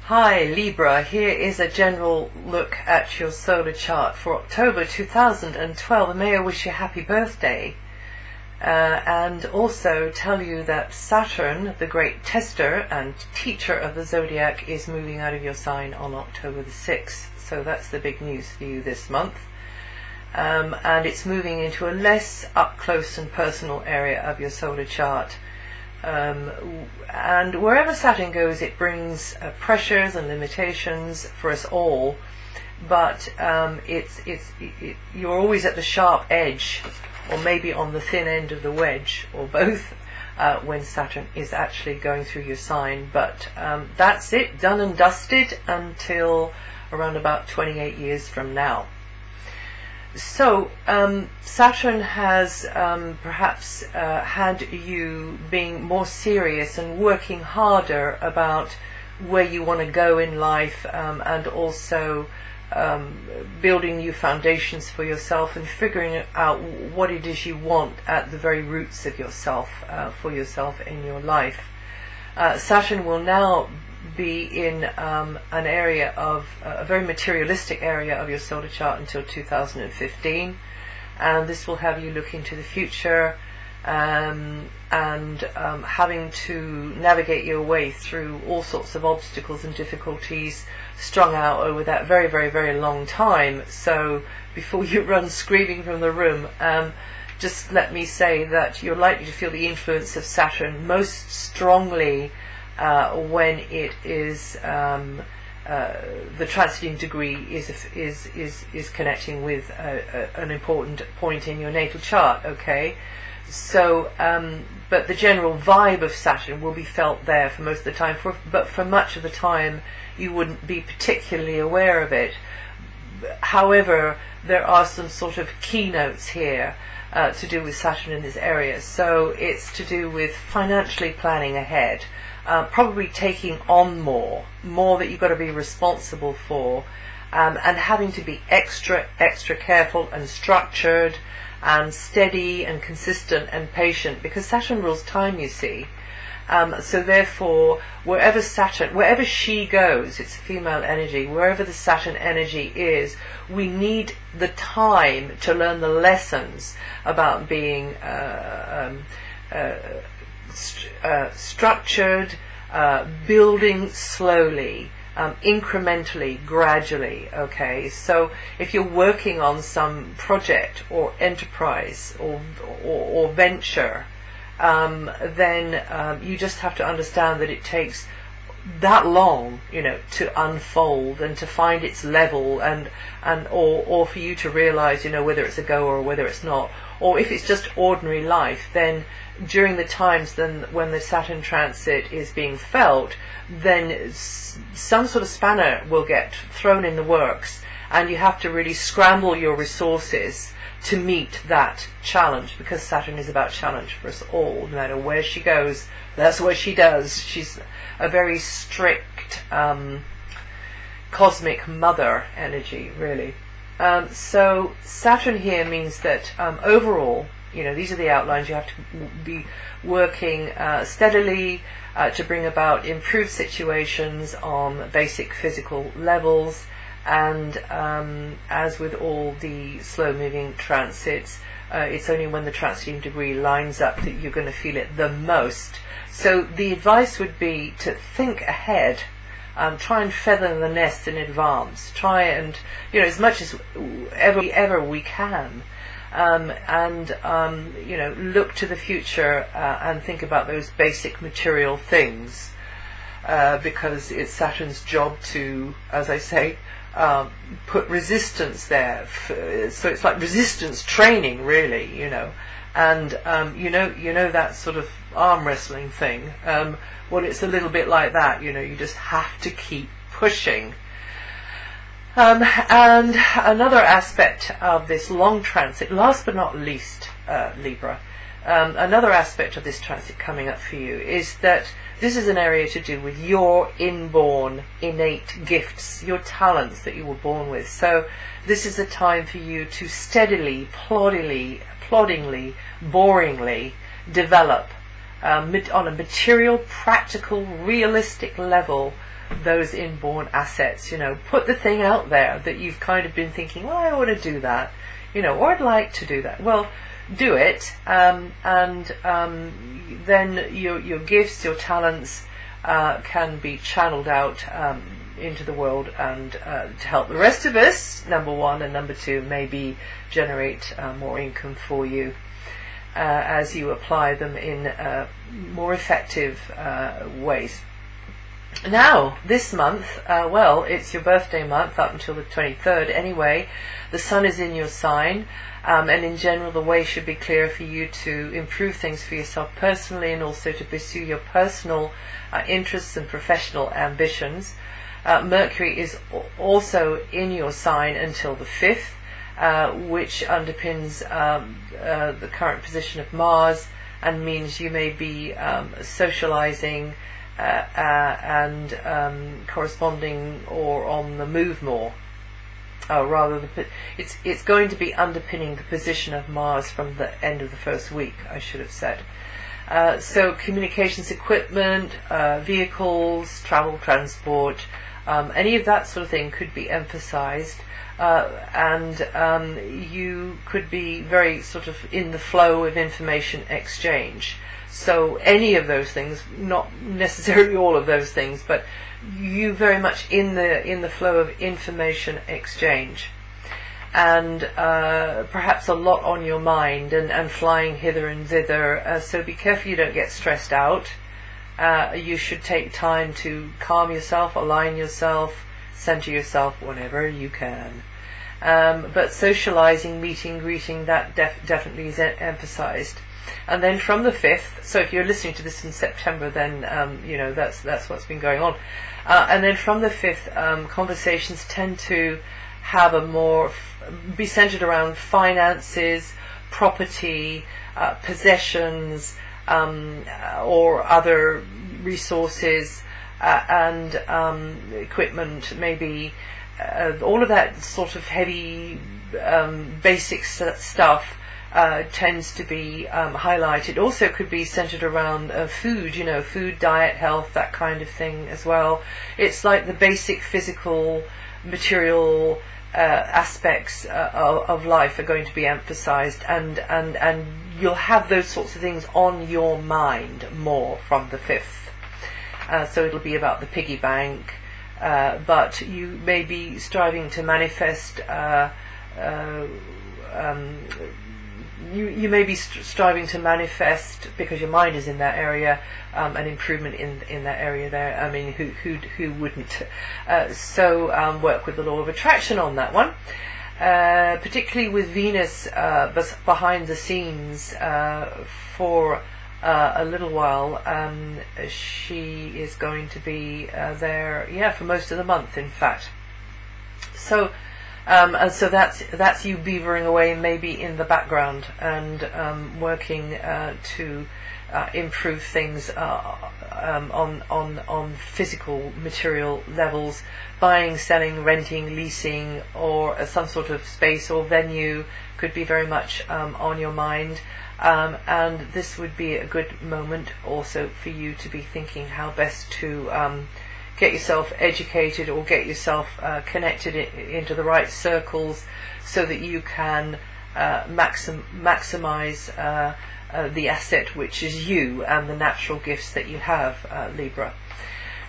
Hi Libra, here is a general look at your solar chart for October 2012, and may I wish you a happy birthday, and also tell you that Saturn, the great tester and teacher of the zodiac, is moving out of your sign on October the 6th, so that's the big news for you this month. And it's moving into a less up close and personal area of your solar chart. And wherever Saturn goes, it brings pressures and limitations for us all, but you're always at the sharp edge, or maybe on the thin end of the wedge, or both, when Saturn is actually going through your sign. But that's it, done and dusted until around about 28 years from now. So Saturn has perhaps had you being more serious and working harder about where you want to go in life, and also building new foundations for yourself and figuring out what it is you want at the very roots of yourself, for yourself in your life. Saturn will now be in an area of a very materialistic area of your solar chart until 2015, and this will have you look into the future, and having to navigate your way through all sorts of obstacles and difficulties strung out over that very, very, very long time. So before you run screaming from the room, just let me say that you're likely to feel the influence of Saturn most strongly when it is the transiting degree is connecting with an important point in your natal chart. Okay, so but the general vibe of Saturn will be felt there for most of the time. But for much of the time, you wouldn't be particularly aware of it. However, there are some sort of keynotes here to do with Saturn in this area. So it's to do with financially planning ahead. Probably taking on more that you've got to be responsible for, and having to be extra careful and structured and steady and consistent and patient, because Saturn rules time, you see. So therefore, wherever she goes, it's a female energy, wherever the Saturn energy is, we need the time to learn the lessons about being structured, building slowly, incrementally, gradually. Okay, so if you're working on some project or enterprise or venture, then you just have to understand that it takes that long, to unfold and to find its level, or for you to realize, whether it's a go or whether it's not. Or if it's just ordinary life, then during the times when the Saturn transit is being felt, then some sort of spanner will get thrown in the works, and you have to really scramble your resources to meet that challenge, because Saturn is about challenge for us all. No matter where she goes, that's what she does. She's a very strict cosmic mother energy, really. So Saturn here means that overall, these are the outlines. You have to be working steadily to bring about improved situations on basic physical levels, and as with all the slow-moving transits, it's only when the transiting degree lines up that you're going to feel it the most. So the advice would be to think ahead. Try and feather the nest in advance. Try and, as much as ever we can, look to the future and think about those basic material things, because it's Saturn's job to, as I say, put resistance there. So it's like resistance training, really, and that sort of arm wrestling thing. Well, it's a little bit like that, you just have to keep pushing. And another aspect of this long transit, last but not least, Libra, another aspect of this transit coming up for you is that this is an area to do with your inborn innate gifts, your talents that you were born with. So this is a time for you to steadily, ploddingly, boringly develop on a material, practical, realistic level those inborn assets. You know, put the thing out there that you've kind of been thinking, well, I ought to do that, you know, or I'd like to do that. Well, do it, and then your gifts, your talents can be channeled out into the world, and to help the rest of us, number one, and number two, maybe generate more income for you as you apply them in more effective ways. Now, this month, well, it's your birthday month up until the 23rd anyway. The sun is in your sign, and in general the way should be clear for you to improve things for yourself personally, and also to pursue your personal interests and professional ambitions. Mercury is also in your sign until the 5th, which underpins the current position of Mars, and means you may be socializing and corresponding or on the move more. It's going to be underpinning the position of Mars from the end of the first week, I should have said. So communications equipment, vehicles, travel, transport, any of that sort of thing could be emphasized, and you could be very sort of in the flow of information exchange. So any of those things, not necessarily all of those things, but you very much in the flow of information exchange, and perhaps a lot on your mind, and flying hither and thither. So be careful you don't get stressed out. You should take time to calm yourself, align yourself, center yourself whenever you can. But socializing, meeting, greeting, that definitely is emphasized. And then from the 5th, so if you're listening to this in September, then you know, that's what's been going on. And then from the 5th, conversations tend to have be centered around finances, property, possessions, or other resources, and equipment, maybe all of that sort of heavy basic stuff tends to be highlighted. Also could be centered around food, you know, food, diet, health, that kind of thing as well. It's like the basic physical, material aspects of life are going to be emphasized, and you'll have those sorts of things on your mind more from the 5th. So it'll be about the piggy bank, but you may be striving to manifest you may be striving to manifest, because your mind is in that area, an improvement in that area there. I mean, who wouldn't? So work with the law of attraction on that one, particularly with Venus behind the scenes for a little while. She is going to be there, yeah, for most of the month, in fact. So. And so that's you beavering away maybe in the background, and working to improve things on physical material levels, buying, selling, renting, leasing, or some sort of space or venue could be very much on your mind. And this would be a good moment also for you to be thinking how best to get yourself educated, or get yourself connected into the right circles, so that you can maximize the asset which is you, and the natural gifts that you have, Libra.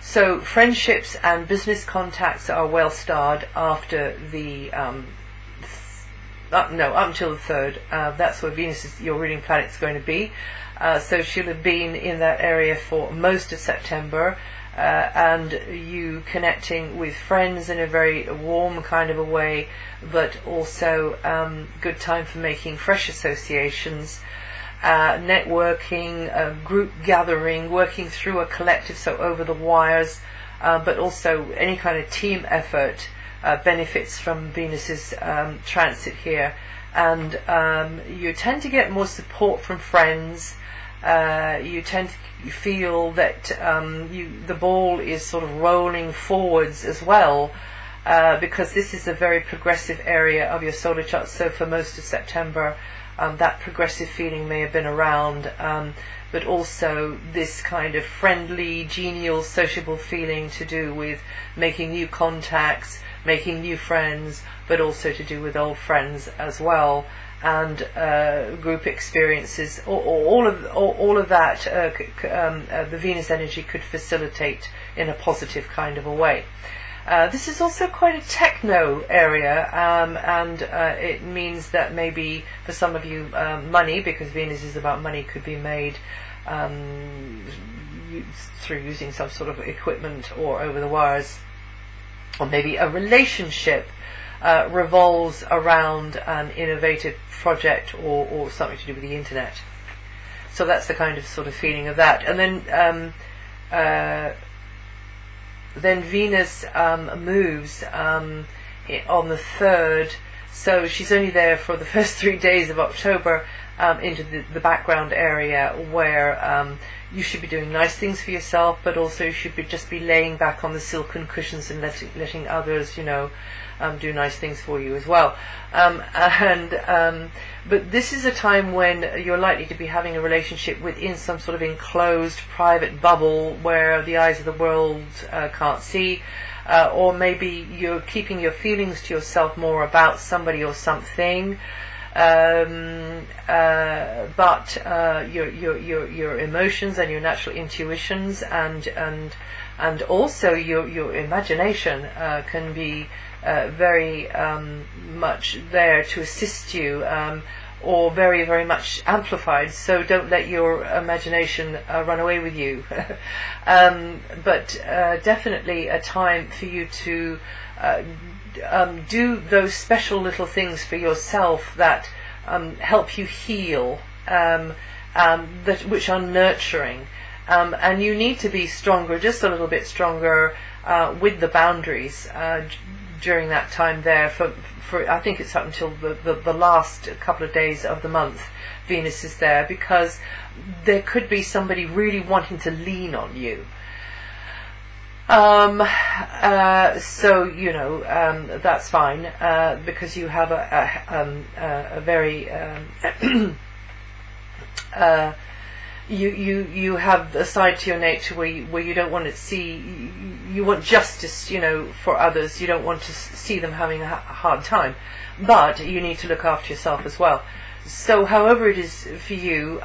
So friendships and business contacts are well starred after the up until the 3rd. That's where Venus is, your ruling planet, is going to be. So she'll have been in that area for most of September. And you connecting with friends in a very warm kind of a way, but also good time for making fresh associations, networking, group gathering, working through a collective, so over the wires, but also any kind of team effort benefits from Venus's transit here. And you tend to get more support from friends. You tend to feel that the ball is sort of rolling forwards as well, because this is a very progressive area of your solar chart. So for most of September, that progressive feeling may have been around, but also this kind of friendly, genial, sociable feeling to do with making new contacts, making new friends, but also to do with old friends as well, and group experiences. All of that the Venus energy could facilitate in a positive kind of a way. This is also quite a techno area, and it means that maybe for some of you money, because Venus is about money, could be made through using some sort of equipment or over the wires, or maybe a relationship revolves around an innovative project or something to do with the internet. So that's the kind of sort of feeling of that. And then Venus moves on the 3rd, so she's only there for the first 3 days of October, into the background area, where you should be doing nice things for yourself, but also you should just be laying back on the silken cushions and letting others, do nice things for you as well. But this is a time when you're likely to be having a relationship within some sort of enclosed private bubble where the eyes of the world can't see, or maybe you're keeping your feelings to yourself more about somebody or something. But your emotions and your natural intuitions and also your imagination can be very much there to assist you, or very, very much amplified. So don't let your imagination run away with you. But definitely a time for you to do those special little things for yourself that help you heal, which are nurturing. And you need to be stronger, just a little bit stronger, with the boundaries during that time there. For I think it's up until the last couple of days of the month, Venus is there, because there could be somebody really wanting to lean on you. So that's fine, because you have a very you have a side to your nature where you don't want to see, you want justice, for others. You don't want to see them having a hard time, but you need to look after yourself as well. So however it is for you,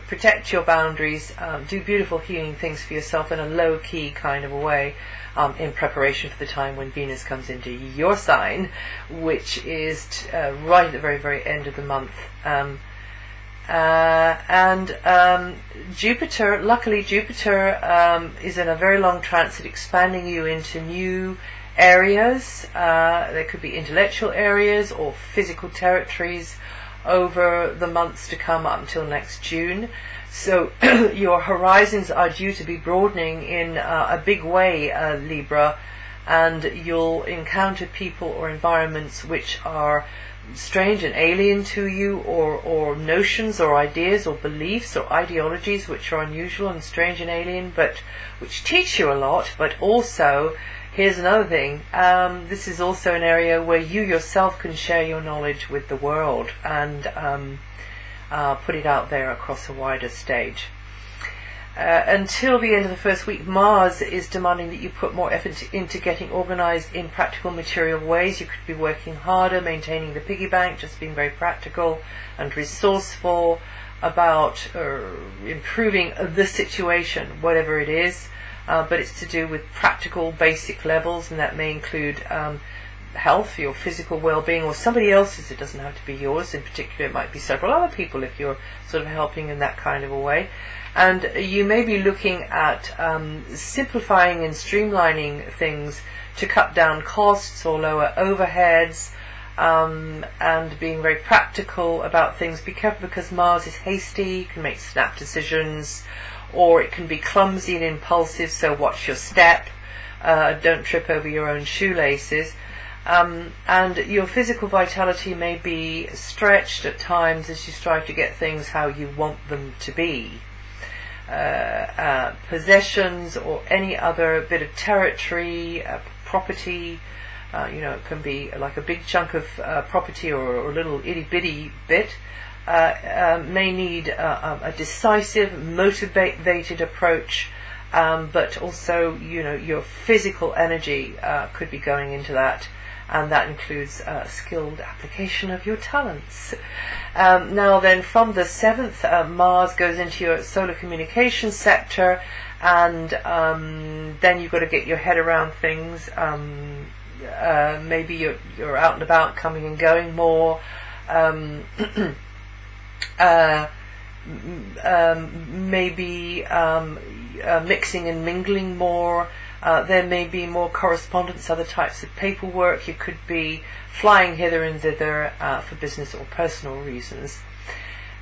protect your boundaries, do beautiful healing things for yourself in a low-key kind of a way, in preparation for the time when Venus comes into your sign, which is right at the very, very end of the month. Jupiter, luckily Jupiter is in a very long transit, expanding you into new areas. There could be intellectual areas or physical territories over the months to come up until next June. So your horizons are due to be broadening in a big way, Libra, and you'll encounter people or environments which are strange and alien to you, or notions or ideas or beliefs or ideologies which are unusual and strange and alien, but which teach you a lot. But also, here's another thing, this is also an area where you yourself can share your knowledge with the world and put it out there across a wider stage. Until the end of the first week, Mars is demanding that you put more effort into getting organized in practical material ways. You could be working harder, maintaining the piggy bank, just being very practical and resourceful about improving the situation, whatever it is. But it's to do with practical basic levels, and that may include health, your physical well-being, or somebody else's. It doesn't have to be yours in particular. It might be several other people if you're sort of helping in that kind of a way. And you may be looking at simplifying and streamlining things to cut down costs or lower overheads, and being very practical about things. Be careful, because Mars is hasty, can make snap decisions, or it can be clumsy and impulsive, so watch your step. Don't trip over your own shoelaces. And your physical vitality may be stretched at times as you strive to get things how you want them to be. Possessions or any other bit of territory, property, it can be like a big chunk of property or a little itty bitty bit, may need a decisive, motivated approach, but also, you know, your physical energy could be going into that, and that includes skilled application of your talents. Now then, from the 7th, Mars goes into your solar communication sector, and then you've got to get your head around things. Maybe you're out and about, coming and going more. Maybe mixing and mingling more. There may be more correspondence, other types of paperwork. You could be flying hither and thither for business or personal reasons.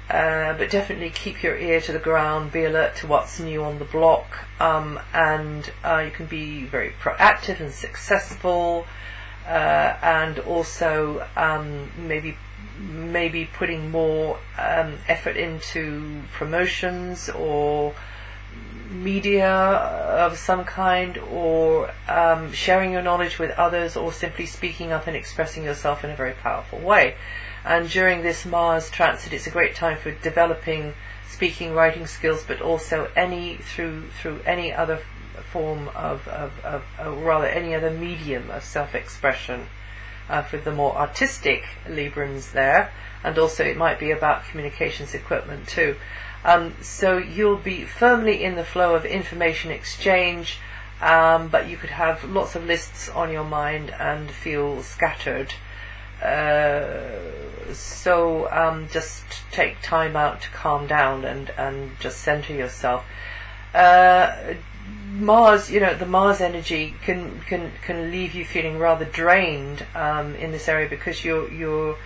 But definitely keep your ear to the ground, be alert to what's new on the block, and you can be very proactive and successful, and also maybe putting more effort into promotions or media of some kind, or sharing your knowledge with others, or simply speaking up and expressing yourself in a very powerful way. And during this Mars transit, it's a great time for developing speaking, writing skills, but also through any other form of rather any other medium of self-expression for the more artistic Librans there. And also it might be about communications equipment too. So you'll be firmly in the flow of information exchange, but you could have lots of lists on your mind and feel scattered. So just take time out to calm down and just center yourself. Mars, you know, the Mars energy can leave you feeling rather drained in this area, because your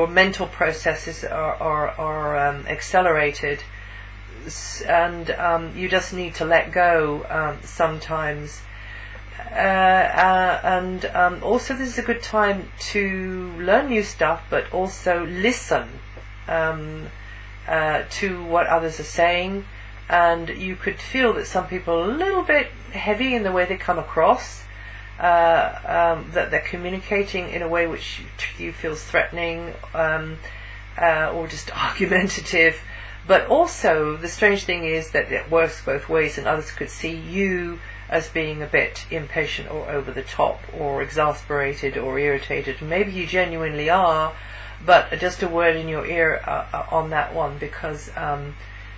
mental processes are accelerated, and you just need to let go sometimes. And also this is a good time to learn new stuff, but also listen to what others are saying. And you could feel that some people are a little bit heavy in the way they come across, that they're communicating in a way which you feels threatening, or just argumentative. But also the strange thing is that it works both ways, and others could see you as being a bit impatient or over the top or exasperated or irritated. Maybe you genuinely are, but just a word in your ear on that one, because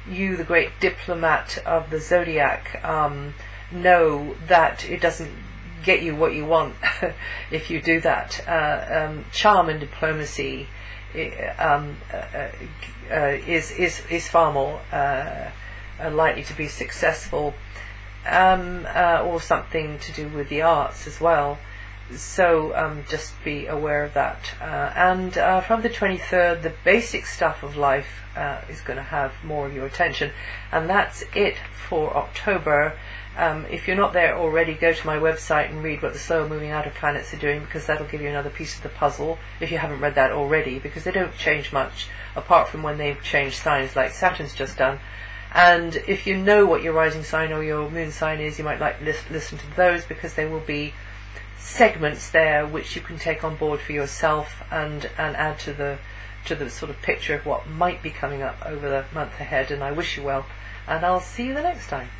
you, the great diplomat of the zodiac, know that it doesn't get you what you want if you do that. Charm and diplomacy is far more likely to be successful, or something to do with the arts as well. So just be aware of that. And from the 23rd, the basic stuff of life is going to have more of your attention. And that's it for October. If you're not there already, go to my website and read what the slower moving outer planets are doing, because that'll give you another piece of the puzzle, if you haven't read that already, because they don't change much apart from when they've changed signs, like Saturn's just done. And if you know what your rising sign or your moon sign is, you might like to listen to those, because there will be segments there which you can take on board for yourself and add to the sort of picture of what might be coming up over the month ahead. And I wish you well, and I'll see you the next time.